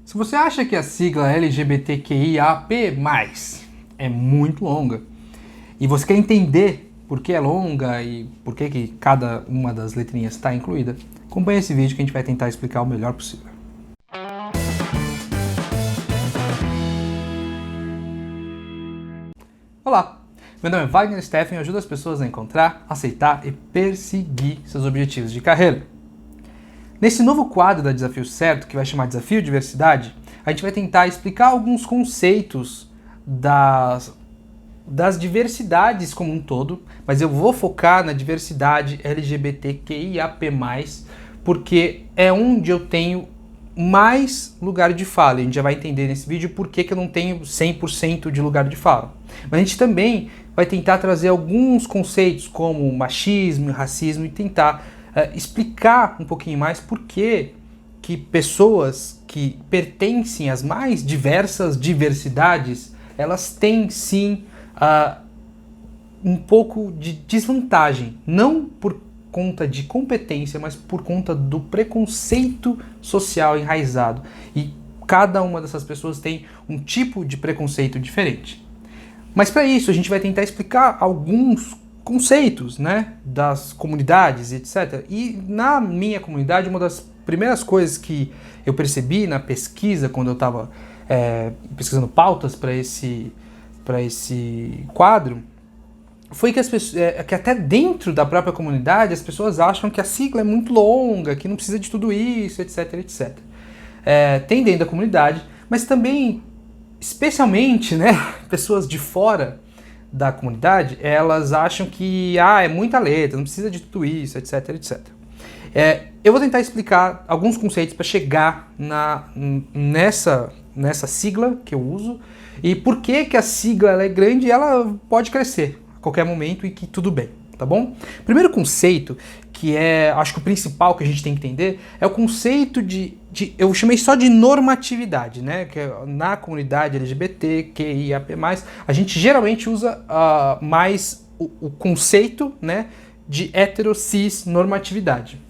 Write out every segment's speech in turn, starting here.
Se você acha que a sigla LGBTQIAP+, é muito longa, e você quer entender por que é longa e por que cada uma das letrinhas está incluída, acompanhe esse vídeo que a gente vai tentar explicar o melhor possível. Olá, meu nome é Wagner Steffen e ajudo as pessoas a encontrar, aceitar e perseguir seus objetivos de carreira. Nesse novo quadro da Desafio Certo, que vai chamar Desafio Diversidade, a gente vai tentar explicar alguns conceitos das diversidades como um todo, mas eu vou focar na diversidade LGBTQIAP+, porque é onde eu tenho mais lugar de fala. A gente já vai entender nesse vídeo por que eu não tenho 100% de lugar de fala. Mas a gente também vai tentar trazer alguns conceitos como machismo, racismo e tentar explicar um pouquinho mais por que pessoas que pertencem às mais diversas diversidades, elas têm sim um pouco de desvantagem, não por conta de competência, mas por conta do preconceito social enraizado. E cada uma dessas pessoas tem um tipo de preconceito diferente. Mas para isso a gente vai tentar explicar alguns conceitos, né, das comunidades, etc. E na minha comunidade, uma das primeiras coisas que eu percebi na pesquisa, quando eu estava pesquisando pautas para esse quadro, foi que, que até dentro da própria comunidade as pessoas acham que a sigla é muito longa, que não precisa de tudo isso, etc, etc. Tem dentro da comunidade, mas também, especialmente, né, pessoas de fora da comunidade, elas acham que é muita letra, não precisa de tudo isso, etc, etc. Eu vou tentar explicar alguns conceitos para chegar nessa sigla que eu uso e por que a sigla ela é grande e ela pode crescer a qualquer momento e que tudo bem, tá bom? Primeiro conceito, que acho que o principal que a gente tem que entender, é o conceito eu chamei só de normatividade, né? Que na comunidade LGBT, QIAP+, a gente geralmente usa mais o conceito, né, de hetero-cis normatividade.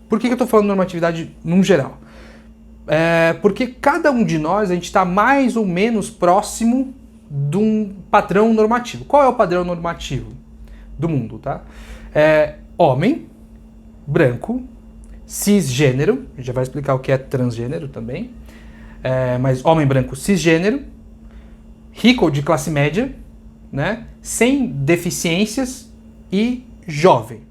Por que eu estou falando normatividade num geral? Porque cada um de nós, a gente está mais ou menos próximo de um padrão normativo. Qual é o padrão normativo do mundo, tá? Homem, branco, cisgênero, a gente já vai explicar o que é transgênero também, mas homem branco cisgênero, rico ou de classe média, né, sem deficiências e jovem.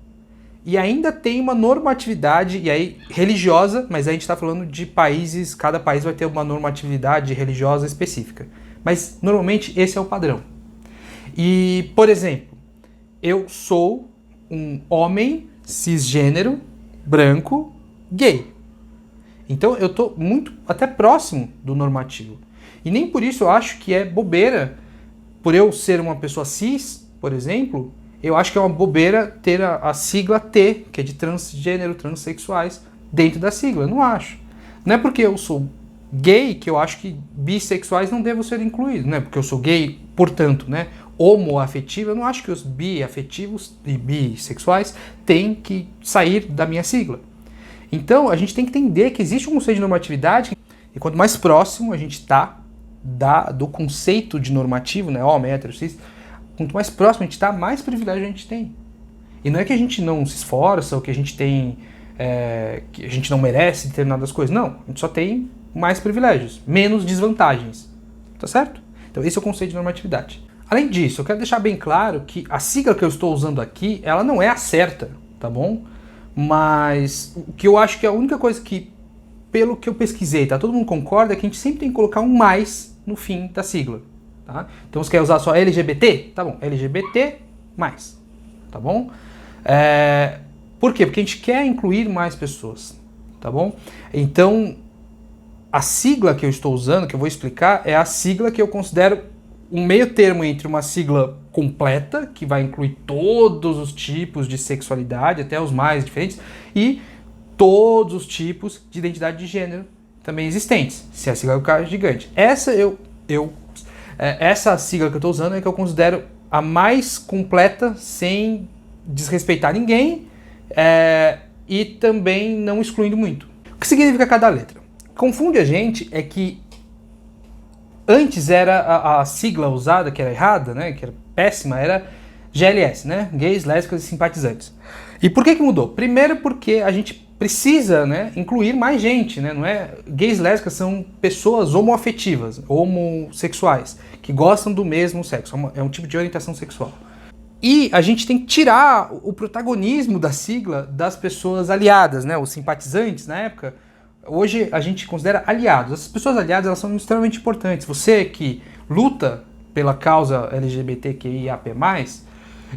E ainda tem uma normatividade, e aí religiosa, mas aí a gente está falando de países, cada país vai ter uma normatividade religiosa específica. Mas normalmente esse é o padrão. E, por exemplo, eu sou um homem cisgênero, branco, gay. Então eu estou muito até próximo do normativo. E nem por isso eu acho que é bobeira, por eu ser uma pessoa cis, por exemplo, eu acho que é uma bobeira ter a sigla T, que é de transgênero, transexuais, dentro da sigla. Eu não acho. Não é porque eu sou gay que eu acho que bissexuais não devem ser incluídos. Não é porque eu sou gay, portanto, né, homoafetivo, eu não acho que os biafetivos e bissexuais têm que sair da minha sigla. Então, a gente tem que entender que existe um conceito de normatividade e quanto mais próximo a gente está do conceito de normativo, né, homem, hétero, cis, quanto mais próximo a gente está, mais privilégio a gente tem. E não é que a gente não se esforça ou que a gente tem, que a gente não merece determinadas coisas. Não, a gente só tem mais privilégios, menos desvantagens. Tá certo? Então esse é o conceito de normatividade. Além disso, eu quero deixar bem claro que a sigla que eu estou usando aqui, ela não é a certa, tá bom? Mas o que eu acho que é a única coisa que, pelo que eu pesquisei, tá, todo mundo concorda, é que a gente sempre tem que colocar um mais no fim da sigla. Tá? Então você quer usar só LGBT? Tá bom, LGBT+, tá bom? Por quê? Porque a gente quer incluir mais pessoas, tá bom? Então, a sigla que eu estou usando, que eu vou explicar, é a sigla que eu considero um meio termo entre uma sigla completa, que vai incluir todos os tipos de sexualidade, até os mais diferentes, e todos os tipos de identidade de gênero também existentes, se a sigla ficar gigante. Essa sigla que eu estou usando é que eu considero a mais completa, sem desrespeitar ninguém e também não excluindo muito. O que significa cada letra? confunde a gente é que antes era a sigla usada, que era errada, né, que era péssima, era GLS, né, gays, lésbicas e simpatizantes. E por que mudou? Primeiro porque a gente precisa, né, incluir mais gente, né, não é? Gays e lésbicas são pessoas homoafetivas, homossexuais, que gostam do mesmo sexo, é um tipo de orientação sexual. E a gente tem que tirar o protagonismo da sigla das pessoas aliadas, né, os simpatizantes na época. Hoje a gente considera aliados. Essas pessoas aliadas, elas são extremamente importantes. Você que luta pela causa LGBTQIAP+,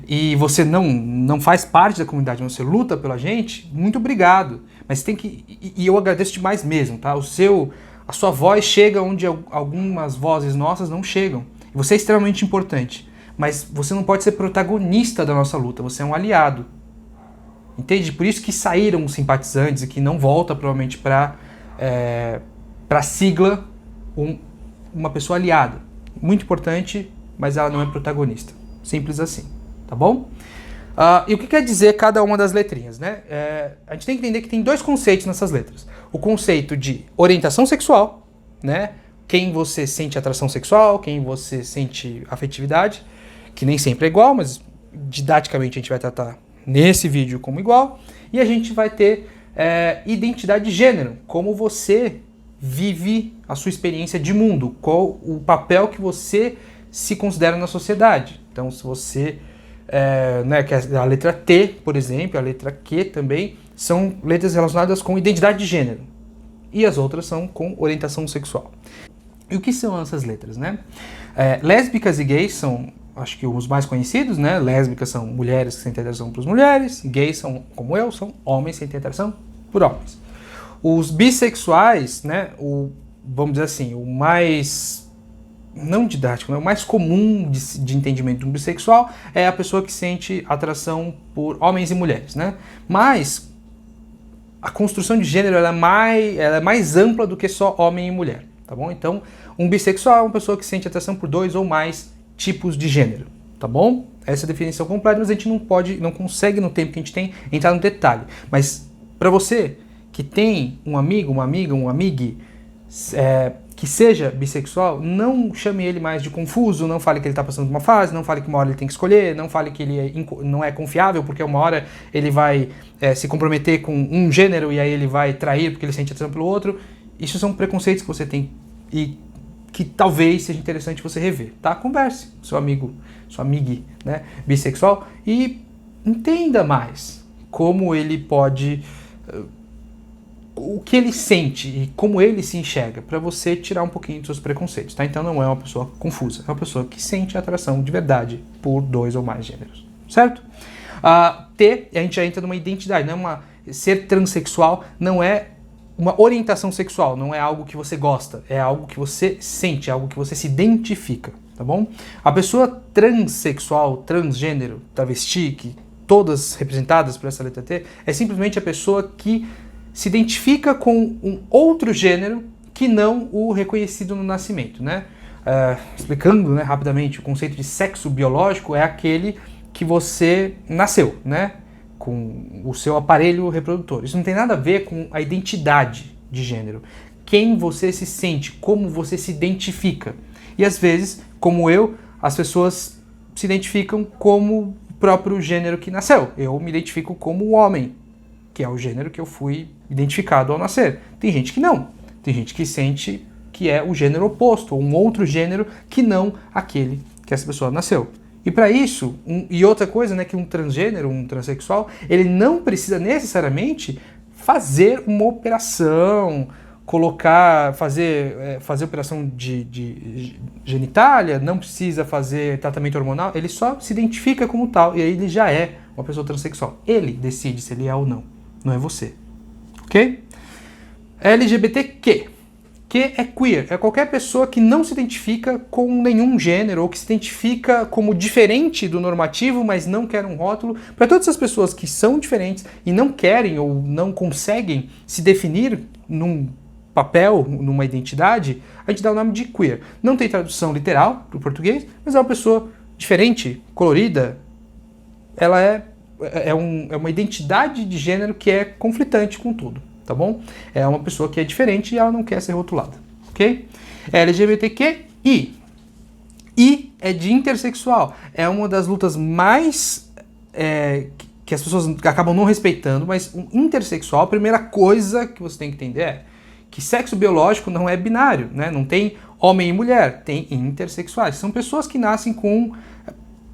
e você não faz parte da comunidade, você luta pela gente, muito obrigado. Mas tem que, e eu agradeço demais mesmo, tá? A sua voz chega onde algumas vozes nossas não chegam. Você é extremamente importante, mas você não pode ser protagonista da nossa luta, você é um aliado. Entende? Por isso que saíram os simpatizantes e que não volta provavelmente para a sigla uma pessoa aliada. Muito importante, mas ela não é protagonista. Simples assim, tá bom? E o que quer dizer cada uma das letrinhas, né? A gente tem que entender que tem dois conceitos nessas letras. O conceito de orientação sexual, né? Quem você sente atração sexual, quem você sente afetividade, que nem sempre é igual, mas didaticamente a gente vai tratar nesse vídeo como igual. E a gente vai ter identidade de gênero, como você vive a sua experiência de mundo, qual o papel que você se considera na sociedade. Então, se você... que a letra T, por exemplo, a letra Q também, são letras relacionadas com identidade de gênero. E as outras são com orientação sexual. E o que são essas letras, né? Lésbicas e gays são, acho que os mais conhecidos, né? Lésbicas são mulheres que sentem atração por mulheres, gays são, como eu, são homens que sentem atração por homens. Os bissexuais, né? Vamos dizer assim, o mais... não didático, né? O mais comum de entendimento de um bissexual é a pessoa que sente atração por homens e mulheres, né? Mas a construção de gênero ela é mais ampla do que só homem e mulher, tá bom? Então, um bissexual é uma pessoa que sente atração por 2 ou mais tipos de gênero, tá bom? Essa é a definição completa, mas a gente não consegue no tempo que a gente tem entrar no detalhe. Mas para você que tem um amigo, uma amiga, um amigue que seja bissexual, não chame ele mais de confuso, não fale que ele está passando por uma fase, não fale que uma hora ele tem que escolher, não fale que ele não é confiável, porque uma hora ele vai se comprometer com um gênero e aí ele vai trair porque ele sente atração pelo outro. Isso são preconceitos que você tem e que talvez seja interessante você rever, tá? Converse com seu amigo, sua amiga, né, bissexual e entenda mais como ele pode... o que ele sente e como ele se enxerga, para você tirar um pouquinho dos seus preconceitos, tá? Então não é uma pessoa confusa, é uma pessoa que sente atração de verdade por 2 ou mais gêneros, certo? A gente já entra numa identidade, não é ser transexual não é uma orientação sexual, não é algo que você gosta, é algo que você sente, é algo que você se identifica, tá bom? A pessoa transexual, transgênero, travesti, que todas representadas por essa letra T, é simplesmente a pessoa que se identifica com um outro gênero que não o reconhecido no nascimento, né? Explicando, né, rapidamente, o conceito de sexo biológico é aquele que você nasceu, né, com o seu aparelho reprodutor. Isso não tem nada a ver com a identidade de gênero. Quem você se sente, como você se identifica. E às vezes, como eu, as pessoas se identificam como o próprio gênero que nasceu. Eu me identifico como homem, que é o gênero que eu fui identificado ao nascer. Tem gente que não. Tem gente que sente que é o gênero oposto, ou um outro gênero que não aquele que essa pessoa nasceu. E para isso, e outra coisa, né, que um transgênero, um transexual, ele não precisa necessariamente fazer uma operação, fazer operação de genitália, não precisa fazer tratamento hormonal, ele só se identifica como tal, e aí ele já é uma pessoa transexual. Ele decide se ele é ou não, não é você. Ok? LGBTQ. Que é queer, é qualquer pessoa que não se identifica com nenhum gênero ou que se identifica como diferente do normativo, mas não quer um rótulo. Para todas essas pessoas que são diferentes e não querem ou não conseguem se definir num papel, numa identidade, a gente dá o nome de queer. Não tem tradução literal para o português, mas é uma pessoa diferente, colorida. Ela é uma identidade de gênero que é conflitante com tudo. tá bom? É uma pessoa que é diferente e ela não quer ser rotulada, ok? LGBTQI. I é de intersexual. É uma das lutas mais que as pessoas acabam não respeitando, mas um intersexual, a primeira coisa que você tem que entender é que sexo biológico não é binário, né? Não tem homem e mulher, tem intersexuais. São pessoas que nascem com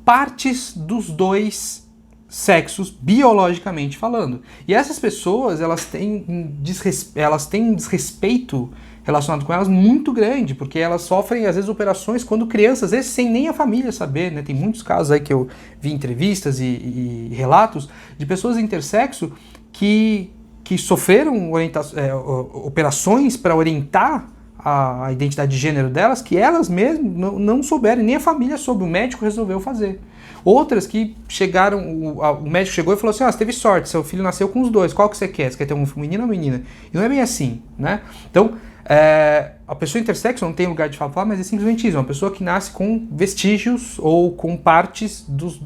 partes dos dois sexos, biologicamente falando. E essas pessoas, elas têm um desrespeito relacionado com elas muito grande, porque elas sofrem, às vezes, operações quando crianças, às vezes sem nem a família saber, né? Tem muitos casos aí que eu vi entrevistas e relatos de pessoas intersexo que sofreram operações para orientar a identidade de gênero delas, que elas mesmas não souberam, nem a família soube, o médico resolveu fazer. Outras que chegaram, o médico chegou e falou assim, você teve sorte, seu filho nasceu com os dois, qual que você quer? Você quer ter um menino ou menina? E não é bem assim, né? Então, a pessoa intersexo não tem lugar de falar, mas é simplesmente isso, uma pessoa que nasce com vestígios ou com partes dos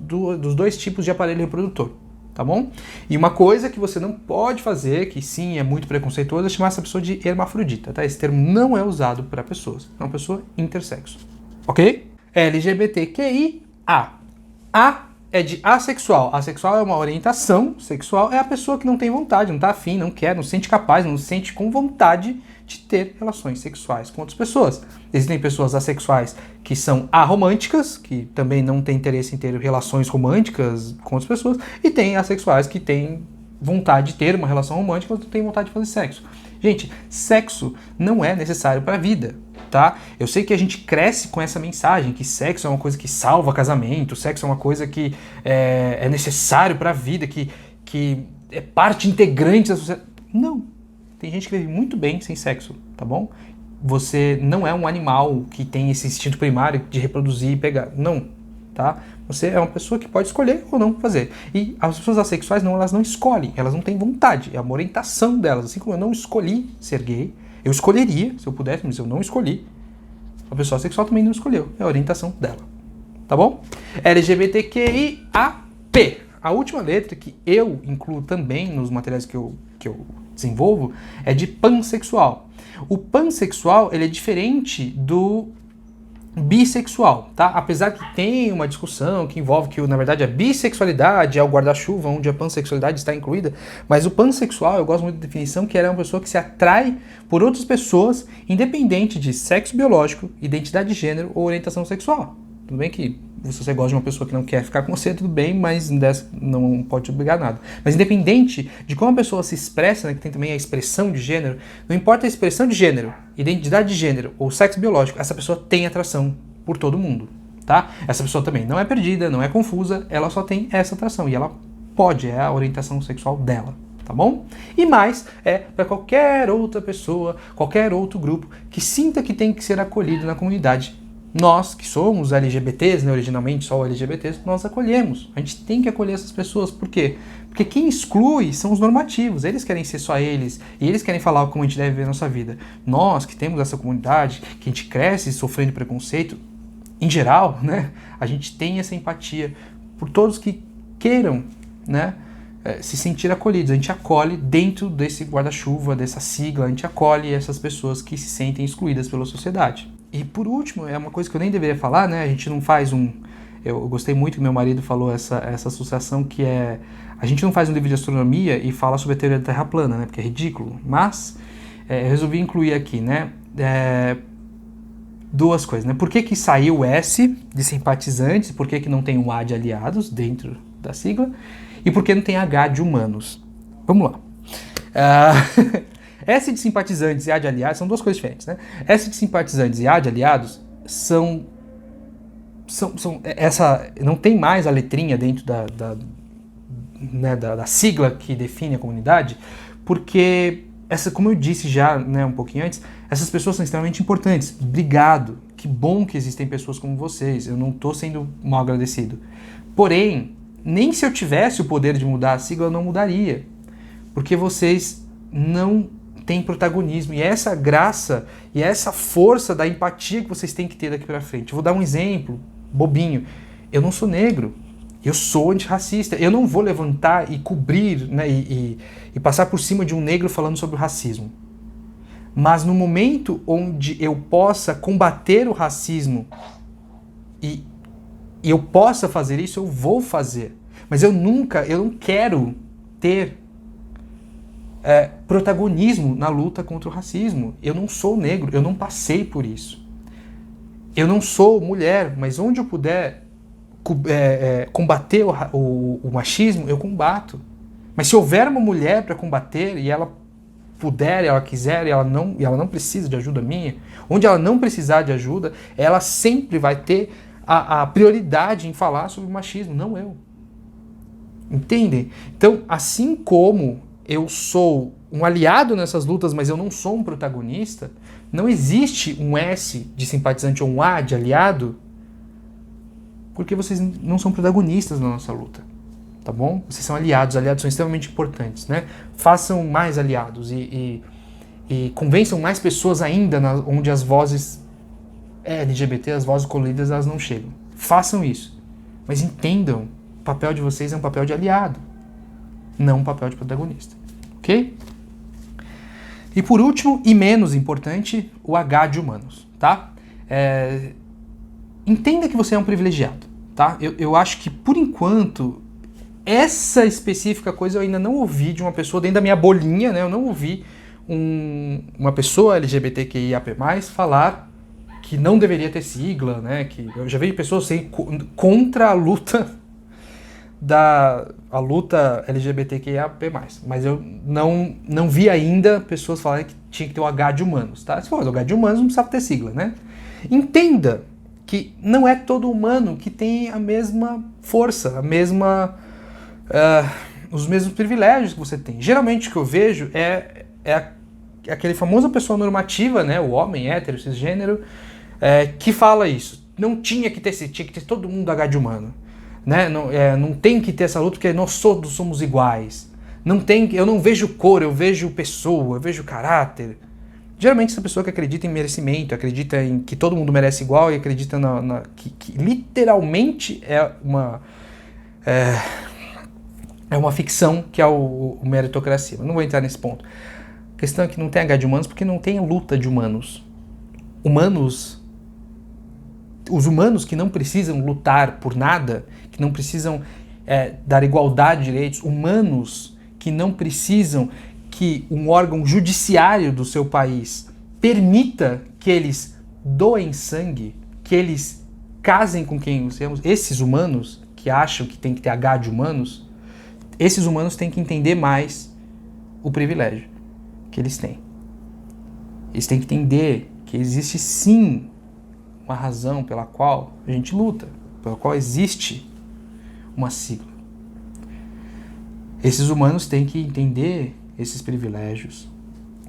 dois tipos de aparelho reprodutor, tá bom? E uma coisa que você não pode fazer, que sim é muito preconceituoso, é chamar essa pessoa de hermafrodita, tá? Esse termo não é usado para pessoas, é uma pessoa intersexo, ok? LGBTQIA. A é de assexual. Assexual é uma orientação sexual, é a pessoa que não tem vontade, não tá afim, não quer, não se sente capaz, não se sente com vontade de ter relações sexuais com outras pessoas. Existem pessoas assexuais que são aromânticas, que também não têm interesse em ter relações românticas com outras pessoas, e tem assexuais que têm vontade de ter uma relação romântica, mas não têm vontade de fazer sexo. Gente, sexo não é necessário para a vida. Tá? Eu sei que a gente cresce com essa mensagem que sexo é uma coisa que salva casamento, sexo é uma coisa que é necessário para a vida, que é parte integrante da sociedade. Não. Tem gente que vive muito bem sem sexo, tá bom? Você não é um animal que tem esse instinto primário de reproduzir e pegar. Não, tá? Você é uma pessoa que pode escolher ou não fazer. E as pessoas assexuais, não, elas não escolhem, elas não têm vontade. É uma orientação delas. Assim como eu não escolhi ser gay, eu escolheria, se eu pudesse, mas eu não escolhi. A pessoa sexual também não escolheu. É a orientação dela. Tá bom? LGBTQIAP. A última letra que eu incluo também nos materiais que eu desenvolvo é de pansexual. O pansexual, ele é diferente do bissexual, tá? Apesar que tem uma discussão que envolve que, na verdade, a bissexualidade é o guarda-chuva onde a pansexualidade está incluída, mas o pansexual, eu gosto muito da definição, que ela é uma pessoa que se atrai por outras pessoas, independente de sexo biológico, identidade de gênero ou orientação sexual. Tudo bem que se você gosta de uma pessoa que não quer ficar com você, tudo bem, mas não pode te obrigar a nada. Mas independente de como a pessoa se expressa, né, que tem também a expressão de gênero, não importa a expressão de gênero, identidade de gênero ou sexo biológico, essa pessoa tem atração por todo mundo, tá? Essa pessoa também não é perdida, não é confusa, ela só tem essa atração e ela pode, é a orientação sexual dela, tá bom? E mais é para qualquer outra pessoa, qualquer outro grupo que sinta que tem que ser acolhido na comunidade. Nós, que somos LGBTs, né, originalmente só LGBTs, nós acolhemos. A gente tem que acolher essas pessoas. Por quê? Porque quem exclui são os normativos. Eles querem ser só eles. E eles querem falar como a gente deve viver a nossa vida. Nós, que temos essa comunidade, que a gente cresce sofrendo preconceito, em geral, né, a gente tem essa empatia por todos que queiram, né, se sentir acolhidos. A gente acolhe dentro desse guarda-chuva, dessa sigla, a gente acolhe essas pessoas que se sentem excluídas pela sociedade. E por último, é uma coisa que eu nem deveria falar, né? A gente não faz eu gostei muito que meu marido falou essa associação que é... A gente não faz um livro de astronomia e fala sobre a teoria da Terra plana, né? Porque é ridículo. Mas eu resolvi incluir aqui, né? Duas coisas, né? Por que saiu o S de simpatizantes? Por que não tem um A de aliados dentro da sigla? E por que não tem H de humanos? Vamos lá. S de simpatizantes e A de aliados são duas coisas diferentes, né? S de simpatizantes e A de aliados são essa não tem mais a letrinha dentro da sigla que define a comunidade, porque como eu disse já, né, um pouquinho antes, essas pessoas são extremamente importantes. Obrigado, que bom que existem pessoas como vocês. Eu não estou sendo mal agradecido. Porém, nem se eu tivesse o poder de mudar a sigla, eu não mudaria, porque vocês não têm protagonismo, e essa graça e essa força da empatia que vocês têm que ter daqui pra frente. Eu vou dar um exemplo bobinho. Eu não sou negro, Eu sou antirracista. Eu não vou levantar e cobrir, né, e passar por cima de um negro falando sobre o racismo. Mas no momento onde eu possa combater o racismo e eu possa fazer isso, eu vou fazer. Mas eu não quero ter protagonismo na luta contra o racismo. Eu não sou negro, eu não passei por isso. Eu não sou mulher, mas onde eu puder combater o machismo, eu combato. Mas se houver uma mulher para combater e ela puder, ela quiser, e ela não precisa de ajuda minha, onde ela não precisar de ajuda, ela sempre vai ter a prioridade em falar sobre o machismo, não eu. Entendem? Então, assim como eu sou um aliado nessas lutas, mas eu não sou um protagonista, não existe um S de simpatizante ou um A de aliado, porque vocês não são protagonistas na nossa luta, tá bom? Vocês são aliados, aliados são extremamente importantes, né? Façam mais aliados e convençam mais pessoas ainda onde as vozes LGBT, as vozes coloridas, elas não chegam. Façam isso, mas entendam, o papel de vocês é um papel de aliado, não um papel de protagonista, ok? E por último, e menos importante, o H de humanos, tá? Entenda que você é um privilegiado, tá? Eu acho que, por enquanto, essa específica coisa eu ainda não ouvi de uma pessoa dentro da minha bolinha, né? Eu não ouvi uma pessoa LGBTQIAP+, falar que não deveria ter sigla, né? Que eu já vi pessoas contra a luta a luta LGBTQIAP+, mas eu não vi ainda pessoas falarem que tinha que ter o H de humanos, tá? Se for o H de humanos, não precisava ter sigla, né? Entenda que não é todo humano que tem a mesma força, os mesmos privilégios que você tem. Geralmente o que eu vejo é aquele famosa pessoa normativa, né? O homem hétero, cisgênero, que fala isso. Não tinha que ter todo mundo H de humano. Né? Não tem que ter essa luta porque nós todos somos iguais. Eu não vejo cor, eu vejo pessoa, eu vejo caráter. Geralmente essa pessoa que acredita em merecimento, acredita em que todo mundo merece igual e acredita que literalmente é uma ficção que é o meritocracia. Eu não vou entrar nesse ponto. A questão é que não tem H de humanos porque não tem luta de humanos. Os humanos que não precisam lutar por nada, que não precisam dar igualdade de direitos, humanos que não precisam que um órgão judiciário do seu país permita que eles doem sangue, que eles casem com quem você ama, esses humanos que acham que tem que ter H de humanos, esses humanos têm que entender mais o privilégio que eles têm. Eles têm que entender que existe sim uma razão pela qual a gente luta, pela qual existe uma sigla. Esses humanos têm que entender esses privilégios,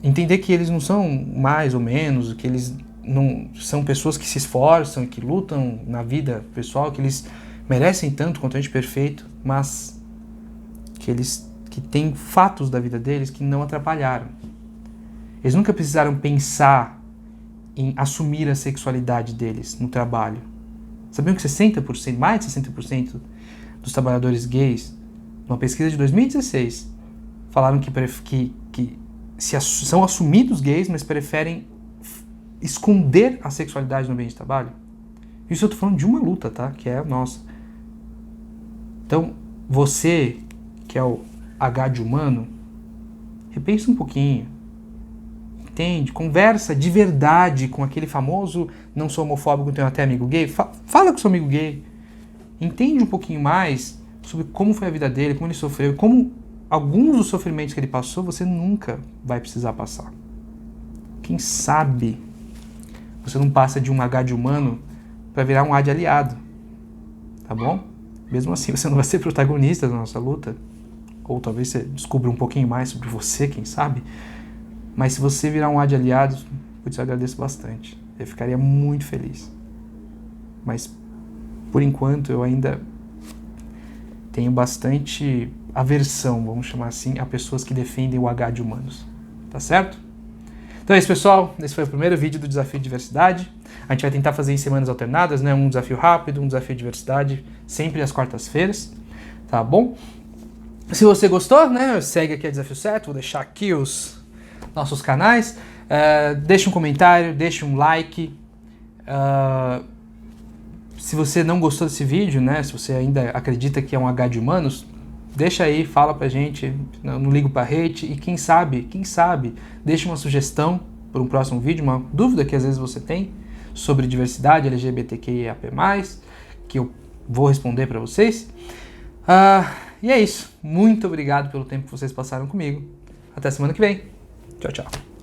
entender que eles não são mais ou menos, que eles não são pessoas que se esforçam, que lutam na vida pessoal, que eles merecem tanto quanto a gente perfeito, mas que têm fatos da vida deles que não atrapalharam. Eles nunca precisaram pensar em assumir a sexualidade deles no trabalho. Sabiam que 60%, mais de 60% dos trabalhadores gays, numa pesquisa de 2016, falaram que são assumidos gays, mas preferem esconder a sexualidade no ambiente de trabalho? Isso eu tô falando de uma luta, tá? Que é a nossa. Então, você, que é o H de humano, repensa um pouquinho. Entende? Conversa de verdade com aquele famoso não sou homofóbico, tenho até amigo gay. Fala com seu amigo gay. Entende um pouquinho mais sobre como foi a vida dele, como ele sofreu, como alguns dos sofrimentos que ele passou você nunca vai precisar passar. Quem sabe você não passa de um H de humano para virar um A de aliado. Tá bom? Mesmo assim você não vai ser protagonista da nossa luta. Ou talvez você descubra um pouquinho mais sobre você, quem sabe. Mas se você virar um A de aliados, eu te agradeço bastante. Eu ficaria muito feliz. Mas, por enquanto, eu ainda tenho bastante aversão, vamos chamar assim, a pessoas que defendem o H de humanos. Tá certo? Então é isso, pessoal. Esse foi o primeiro vídeo do Desafio de Diversidade. A gente vai tentar fazer em semanas alternadas, né? Um desafio rápido, um desafio de diversidade, sempre às quartas-feiras, tá bom? Se você gostou, né? Segue aqui a Desafio Certo, vou deixar aqui os nossos canais. Deixa um comentário, deixa um like. Se você não gostou desse vídeo, né? Se você ainda acredita que é um H de humanos, deixa aí, fala pra gente, não ligo pra hate, e quem sabe, deixa uma sugestão para um próximo vídeo, uma dúvida que às vezes você tem sobre diversidade LGBTQIAP+, que eu vou responder para vocês. E é isso. Muito obrigado pelo tempo que vocês passaram comigo. Até semana que vem. Tchau, tchau.